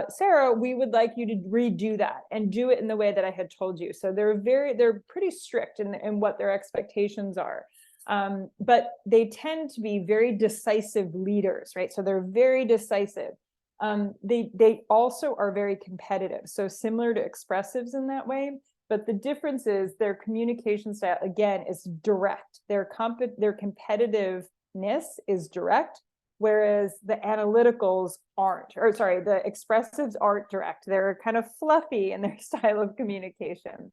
Sarah, we would like you to redo that and do it in the way that I had told you. So they're pretty strict in what their expectations are. But they tend to be very decisive leaders, right? So they're very decisive. They also are very competitive. So similar to expressives in that way, but the difference is their communication style, again, is direct. Their competitiveness is direct, whereas the analyticals aren't, the expressives aren't direct. They're kind of fluffy in their style of communication.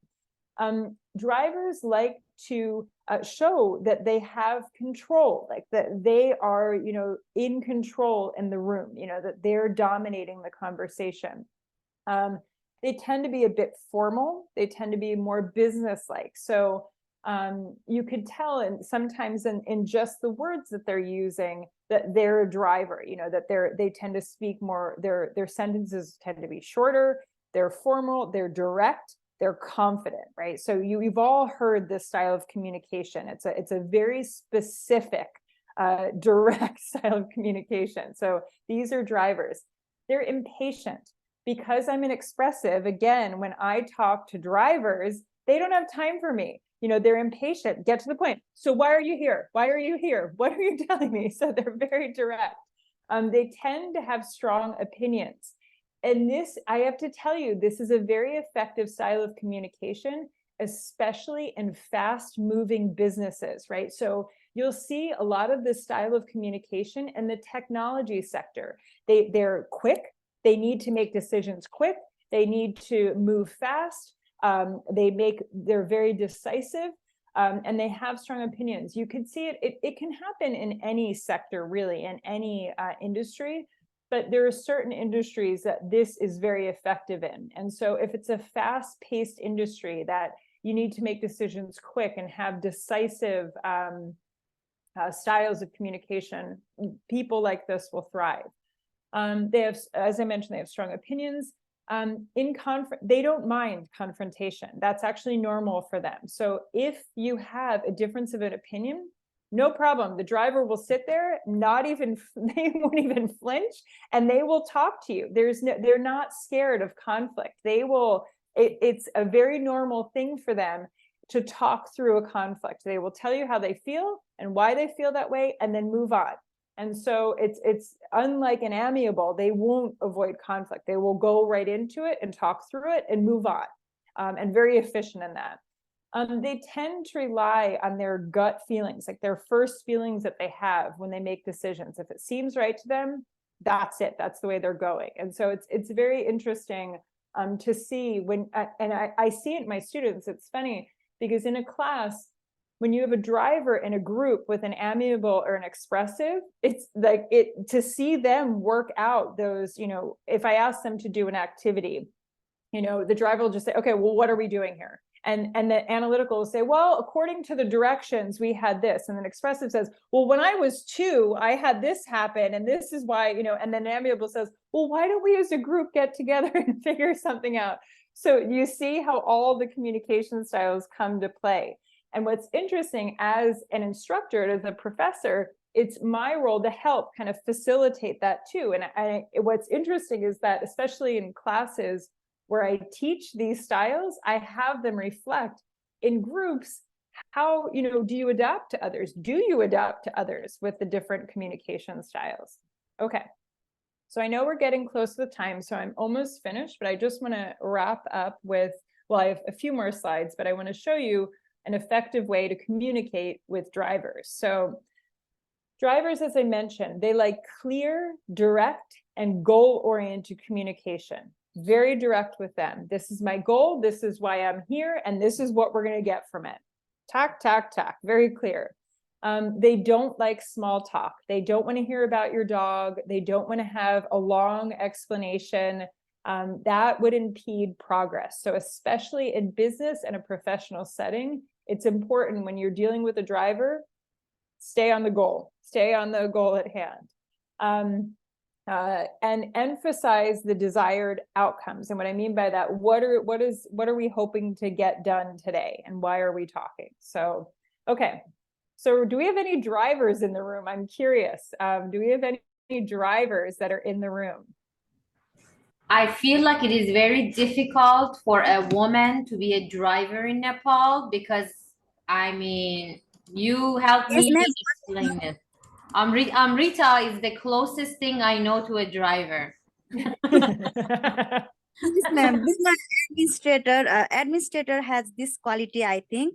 Drivers like to show that they have control, like that they are, in control in the room, that they're dominating the conversation. They tend to be a bit formal. They tend to be more business-like. So you could tell, and sometimes in just the words that they're using, that they're a driver, that they tend to speak more, their sentences tend to be shorter, they're formal, they're direct, they're confident, right? So you've all heard this style of communication. It's a very specific, direct style of communication. So these are drivers. They're impatient. Because I'm an expressive, again, when I talk to drivers, they don't have time for me. They're impatient. Get to the point. So why are you here? Why are you here? What are you telling me? So they're very direct. They tend to have strong opinions. And this, I have to tell you, this is a very effective style of communication, especially in fast-moving businesses, right? So you'll see a lot of this style of communication in the technology sector. They're quick. They need to make decisions quick. They need to move fast. They're very decisive, and they have strong opinions. You can see it can happen in any sector, really, in any industry, but there are certain industries that this is very effective in. And so if it's a fast-paced industry that you need to make decisions quick and have decisive styles of communication, people like this will thrive. They have, as I mentioned, they have strong opinions. They don't mind confrontation. That's actually normal for them. So if you have a difference of an opinion, no problem. The driver will sit there, they won't even flinch, and they will talk to you. They're not scared of conflict. It's a very normal thing for them to talk through a conflict. They will tell you how they feel and why they feel that way, and then move on. And so it's unlike an amiable, they won't avoid conflict. They will go right into it and talk through it and move on, and very efficient in that. They tend to rely on their gut feelings, like their first feelings that they have when they make decisions. If it seems right to them, that's it. That's the way they're going. And so it's very interesting to see I see it in my students. It's funny because in a class, when you have a driver in a group with an amiable or an expressive, it's like to see them work out those, if I ask them to do an activity, the driver will just say, okay, well, what are we doing here? And the analytical will say, well, according to the directions, we had this. And then expressive says, well, when I was 2, I had this happen. And this is why, and then amiable says, well, why don't we as a group get together and figure something out? So you see how all the communication styles come to play. And what's interesting as an instructor, as a professor, it's my role to help kind of facilitate that too. And what's interesting is that, especially in classes where I teach these styles, I have them reflect in groups. How, do you adapt to others? Do you adapt to others with the different communication styles? Okay. So I know we're getting close to the time, so I'm almost finished, but I just want to wrap up with, well, I have a few more slides, but I want to show you an effective way to communicate with drivers. So drivers, as I mentioned, they like clear, direct, and goal-oriented communication. Very direct with them. This is my goal, this is why I'm here, and this is what we're going to get from it. Tack, tack, tack, very clear. They don't like small talk. They don't want to hear about your dog. They don't want to have a long explanation. That would impede progress. So especially in business and a professional setting, it's important when you're dealing with a driver, stay on the goal at hand. And emphasize the desired outcomes. And what I mean by that, what are we hoping to get done today, and why are we talking? So, okay. So do we have any drivers in the room? I'm curious. Do we have any drivers that are in the room? I feel like it is very difficult for a woman to be a driver in Nepal because, I mean, you helped Yes, me ma'am. explain it. Amrita is the closest thing I know to a driver. Yes, ma'am. Business administrator has this quality, I think.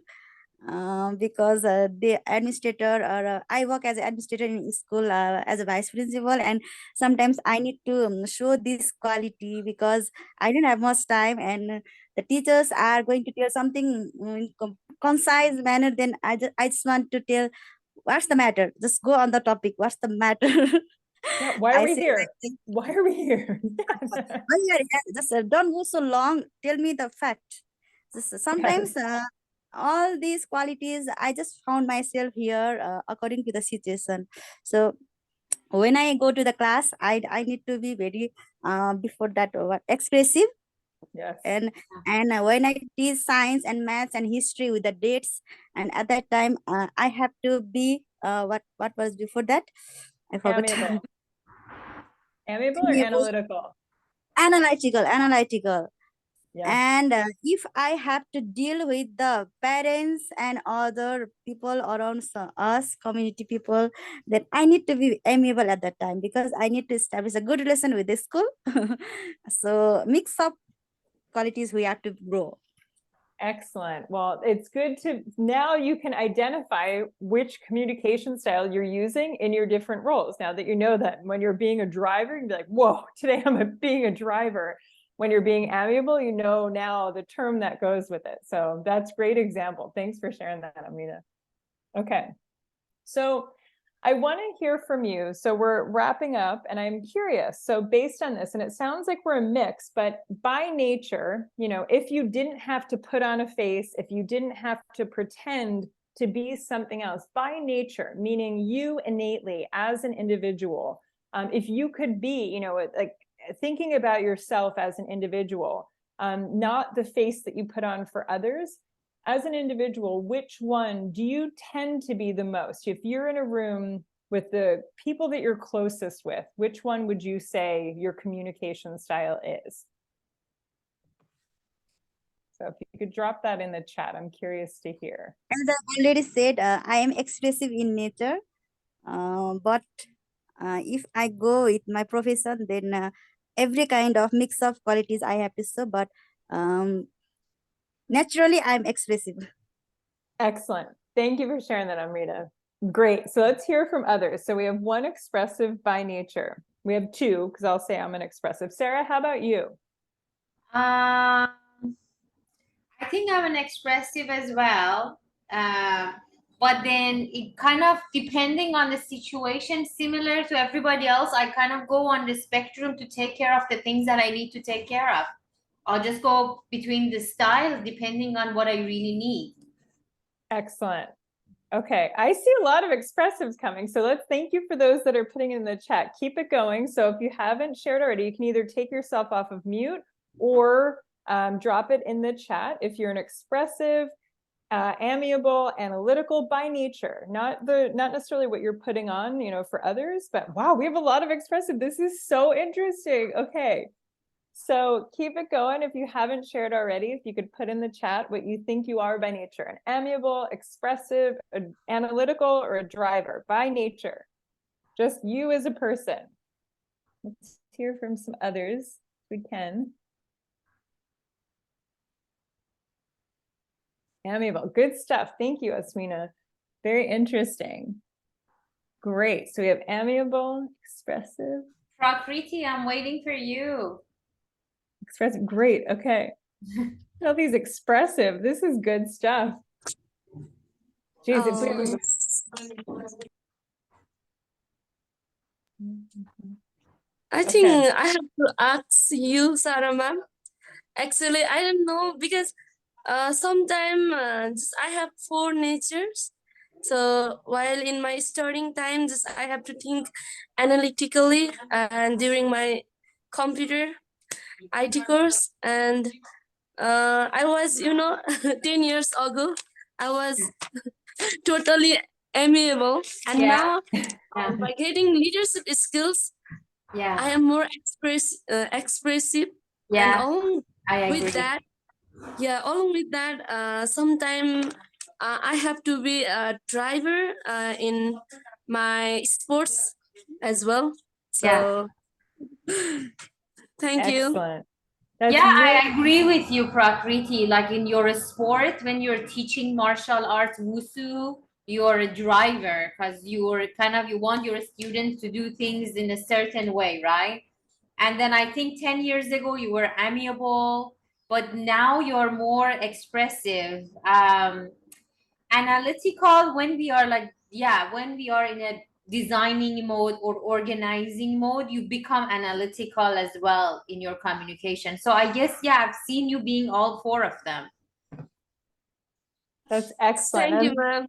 Because the administrator, or I work as an administrator in school as a vice principal, and sometimes I need to show this quality because I don't have much time, and the teachers are going to tell something in concise manner. Then I just want to tell, what's the matter? Just go on the topic. What's the matter? Yeah, why are we here? Like, why are we here? just don't go so long. Tell me the fact. Just, sometimes. All these qualities I just found myself here according to the situation. So when I go to the class, I need to be very before that expressive. Yes. And when I teach science and maths and history with the dates, and at that time I have to be what was before that, I forgot. Amiable or analytical? Analytical. Yes. And if I have to deal with the parents and other people around us, community people, then I need to be amiable at that time because I need to establish a good relation with the school. So mix up qualities we have to grow. Excellent. Well, it's good to, now you can identify which communication style you're using in your different roles. Now that you know that when you're being a driver, you'd be like, whoa, today I'm being a driver. When you're being amiable, you know now the term that goes with it. So that's a great example. Thanks for sharing that, Amrita. Okay. So I want to hear from you. So we're wrapping up and I'm curious. So based on this, and it sounds like we're a mix, but by nature, if you didn't have to put on a face, if you didn't have to pretend to be something else, by nature, meaning you innately as an individual, if you could be, like thinking about yourself as an individual, not the face that you put on for others. As an individual, which one do you tend to be the most? If you're in a room with the people that you're closest with, which one would you say your communication style is? So if you could drop that in the chat, I'm curious to hear. As I already said, I am expressive in nature, but if I go with my profession, then every kind of mix of qualities I have to show, but naturally I'm expressive. Excellent. Thank you for sharing that, Amrita. Great. So let's hear from others. So we have one expressive by nature. We have two, because I'll say I'm an expressive. Sarah, how about you? I think I'm an expressive as well. But then it kind of, depending on the situation, similar to everybody else, I kind of go on the spectrum to take care of the things that I need to take care of. I'll just go between the styles depending on what I really need. Excellent. Okay, I see a lot of expressives coming. So let's thank you for those that are putting in the chat. Keep it going. So if you haven't shared already, you can either take yourself off of mute or drop it in the chat if you're an expressive. amiable, analytical by nature, not necessarily what you're putting on, for others, but wow, we have a lot of expressive. This is so interesting. Okay. So keep it going. If you haven't shared already, if you could put in the chat what you think you are by nature: an amiable, expressive, analytical, or a driver by nature. Just you as a person. Let's hear from some others if we can. Amiable, good stuff. Thank you, Aswina. Very interesting. Great. So we have amiable, expressive. Prakriti, I'm waiting for you. Expressive, great. Okay. All these expressive. This is good stuff. Geez, if we have... I think I have to ask you, Sarah ma'am. Actually, I don't know because sometimes I have 4 natures. So while in my studying time, just I have to think analytically, and during my computer IT course, and I was 10 years ago I was totally amiable, and now by getting leadership skills, I am more expressive, and along with that, sometimes I have to be a driver in my sports as well. So thank you. Excellent. That's I agree with you, Prakriti. Like in your sport, when you're teaching martial arts, wushu, you're a driver because you want your students to do things in a certain way, right? And then I think 10 years ago you were amiable, but now you're more expressive, analytical when we are when we are in a designing mode or organizing mode, you become analytical as well in your communication. So I guess, I've seen you being all 4 of them. That's excellent. Thank you, ma'am.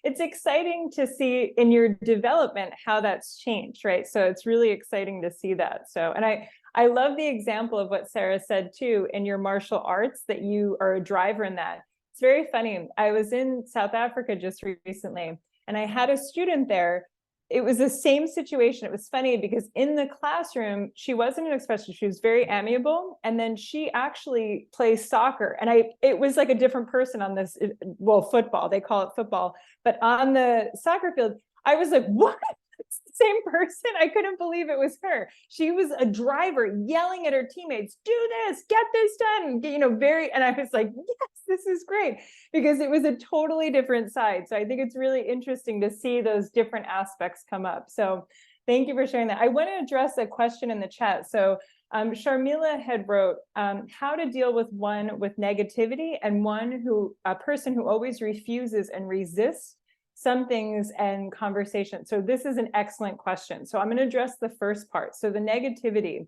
It's exciting to see in your development how that's changed, right? So it's really exciting to see that. So, and I love the example of what Sarah said too, in your martial arts, that you are a driver in that. It's very funny. I was in South Africa just recently, and I had a student there. It was the same situation. It was funny because in the classroom, she wasn't an expressive, she was very amiable. And then she actually plays soccer. And it was like a different person on this, football, they call it football. But on the soccer field, I was like, what? It's the same person. I couldn't believe it was her. She was a driver yelling at her teammates, do this, get this done, and I was like, yes, this is great, because it was a totally different side. So I think it's really interesting to see those different aspects come up. So thank you for sharing that. I want to address a question in the chat. So Sharmila had wrote how to deal with one with negativity and a person who always refuses and resists some things and conversation. So this is an excellent question. So I'm going to address the first part. So the negativity,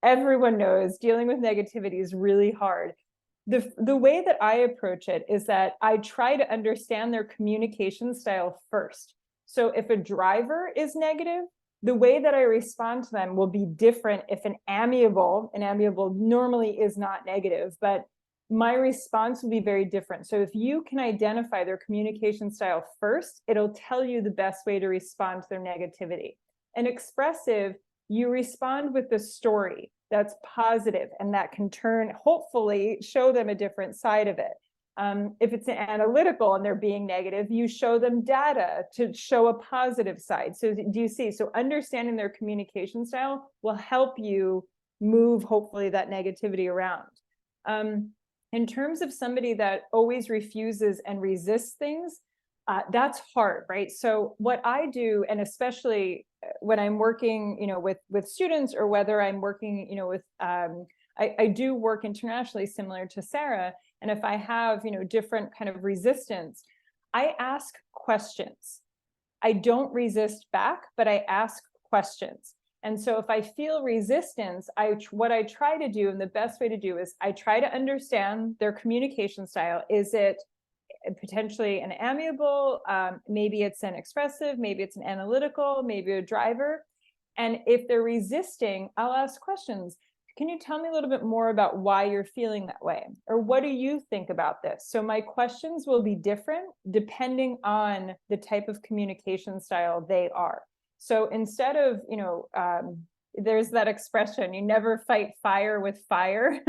everyone knows dealing with negativity is really hard. The way that I approach it is that I try to understand their communication style first. So if a driver is negative, the way that I respond to them will be different if an amiable normally is not negative, but my response will be very different. So if you can identify their communication style first, it'll tell you the best way to respond to their negativity. And expressive, you respond with the story that's positive and that can hopefully show them a different side of it. If it's an analytical and they're being negative, you show them data to show a positive side. So do you see? So understanding their communication style will help you move, hopefully, that negativity around. In terms of somebody that always refuses and resists things, that's hard, right? So what I do, and especially when I'm working, with students, or whether I'm working, with, I do work internationally similar to Sarah. And if I have, different kind of resistance, I ask questions. I don't resist back, but I ask questions. And so if I feel resistance, what I try to do, and the best way to do, is I try to understand their communication style. Is it potentially an amiable, maybe it's an expressive, maybe it's an analytical, maybe a driver. And if they're resisting, I'll ask questions. can you tell me a little bit more about why you're feeling that way? Or what do you think about this? So my questions will be different depending on the type of communication style they are. So instead of, there's that expression, you never fight fire with fire.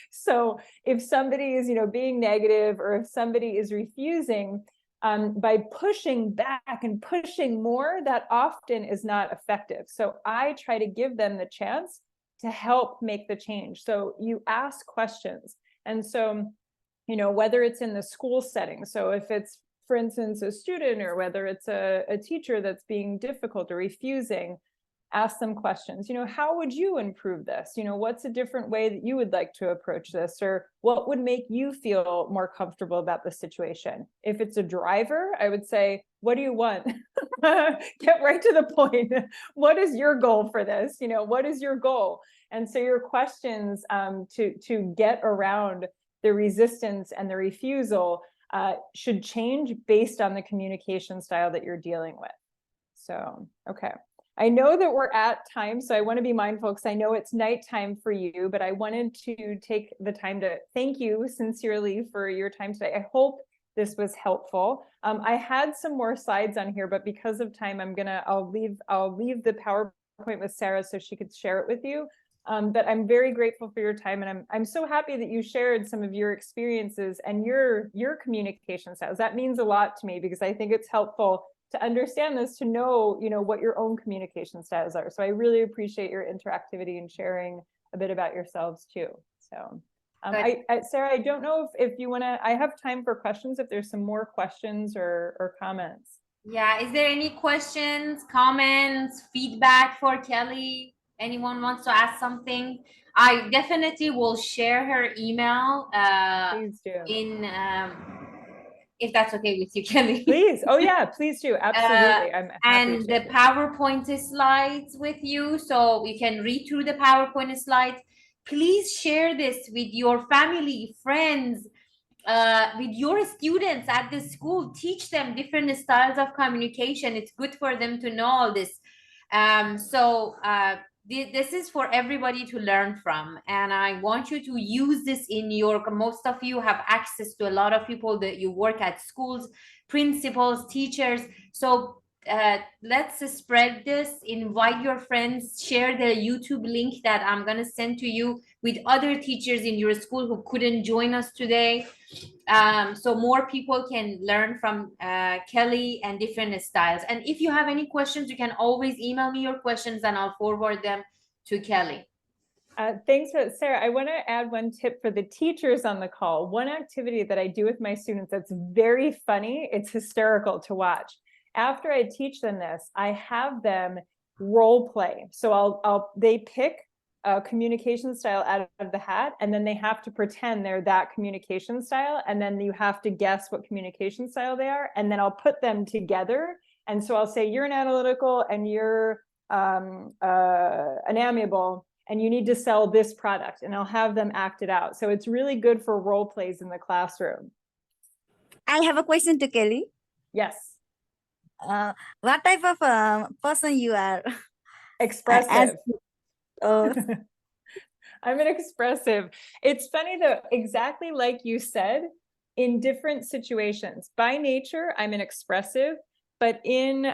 So if somebody is, being negative, or if somebody is refusing, by pushing back and pushing more, that often is not effective. So I try to give them the chance to help make the change. So you ask questions. And so, whether it's in the school setting, so if it's, for instance, a student, or whether it's a teacher that's being difficult or refusing, ask them questions. How would you improve this? What's a different way that you would like to approach this? Or what would make you feel more comfortable about the situation? If it's a driver, I would say, what do you want? Get right to the point. What is your goal for this? What is your goal? And so your questions to get around the resistance and the refusal should change based on the communication style that you're dealing with. So, okay. I know that we're at time, so I want to be mindful, because I know it's nighttime for you, but I wanted to take the time to thank you sincerely for your time today. I hope this was helpful. I had some more slides on here, but because of time, I'll leave the PowerPoint with Sarah so she could share it with you. But I'm very grateful for your time, and I'm so happy that you shared some of your experiences and your communication styles. That means a lot to me, because I think it's helpful to understand this, to know, what your own communication styles are. So I really appreciate your interactivity and sharing a bit about yourselves too. So Sarah, I don't know if you want to, I have time for questions, if there's some more questions or comments. Yeah, is there any questions, comments, feedback for Kelly? Anyone wants to ask something? I definitely will share her email Please do. in if that's okay with you, Kelly. Please. Oh yeah, please do. Absolutely. I'm happy and to. The PowerPoint slides with you, so you can read through the PowerPoint slides. Please share this with your family, friends, with your students at the school. Teach them different styles of communication. It's good for them to know all this. This is for everybody to learn from, and I want you to use this in your, most of you have access to a lot of people that you work at schools, principals, teachers. So let's spread this, invite your friends, share the YouTube link that I'm going to send to you with other teachers in your school who couldn't join us today. So more people can learn from Kelly and different styles. And if you have any questions, you can always email me your questions and I'll forward them to Kelly. Thanks for that, Sarah. I want to add one tip for the teachers on the call. One activity that I do with my students that's very funny, it's hysterical to watch. After I teach them this, I have them role play. So they pick a communication style out of the hat, and then they have to pretend they're that communication style, and then you have to guess what communication style they are, and then I'll put them together. And so I'll say, you're an analytical and you're an amiable, and you need to sell this product, and I'll have them act it out. So it's really good for role plays in the classroom. I have a question to Kelly. Yes. What type of person you are? Expressive. Oh. I'm an expressive. It's funny though, exactly like you said, in different situations. By nature, I'm an expressive, but in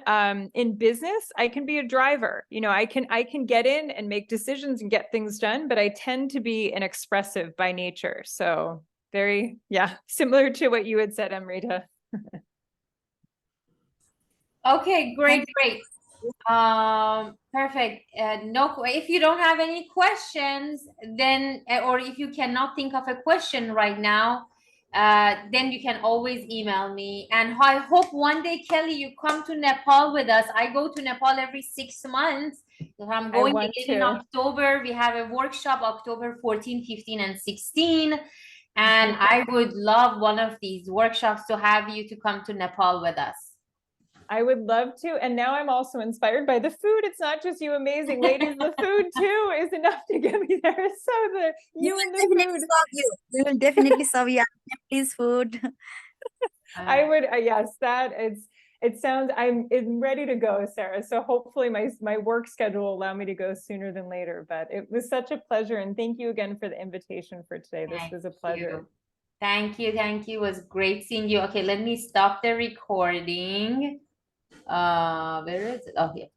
business, I can be a driver. I can get in and make decisions and get things done, but I tend to be an expressive by nature. So very, similar to what you had said, Amrita. Okay, great. Perfect. If you don't have any questions, then, or if you cannot think of a question right now, then you can always email me. And I hope one day, Kelly, you come to Nepal with us. I go to Nepal every 6 months. I'm going again in October. We have a workshop October 14, 15, and 16. And I would love one of these workshops to have you to come to Nepal with us. I would love to. And now I'm also inspired by the food. It's not just you amazing ladies. The food too is enough to get me there. So you and the food. We will definitely serve you Nepalese food. I would, yes, that it sounds, I'm ready to go, Sarah. So hopefully my work schedule will allow me to go sooner than later, but it was such a pleasure. And thank you again for the invitation for today. This was a pleasure. Thank you. It was great seeing you. Okay, let me stop the recording. Where is it? Oh, here.